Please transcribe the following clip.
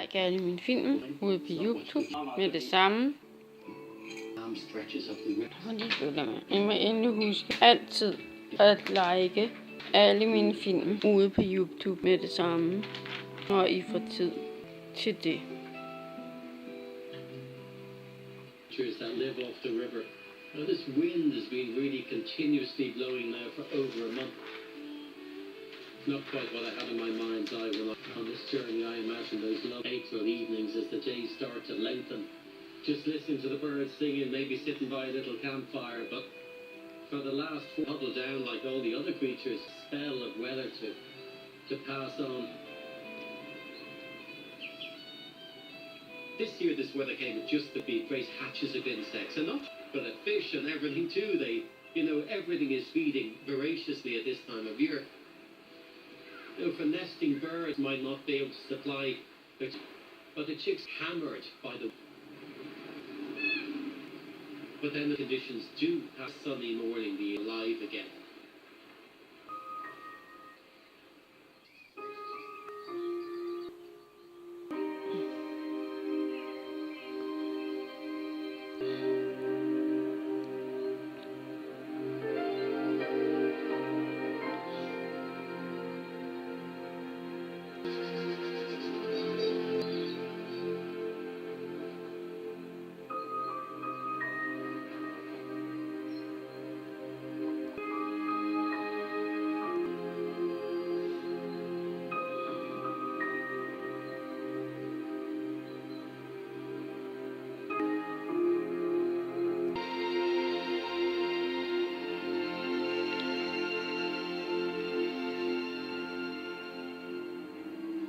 like alle mine film ude på YouTube med det samme. Og de følger med. I må endelig huske altid at like alle mine film ude på YouTube med det samme, når I får tid til det. That live off the river. Now this wind has been really continuously blowing now for over a month. Not quite what I had in my mind's eye when on this journey. I imagine those long April evenings as the days start to lengthen. Just listening to the birds singing, maybe sitting by a little campfire, but for the last 4 huddled down like all the other creatures, spell of weather to pass on. This year this weather came with just the big great hatches of insects, and not but at fish and everything too. They, everything is feeding voraciously at this time of year. For nesting birds might not be able to supply, but the chicks hammered by the. But then the conditions do have sunny morning be alive again.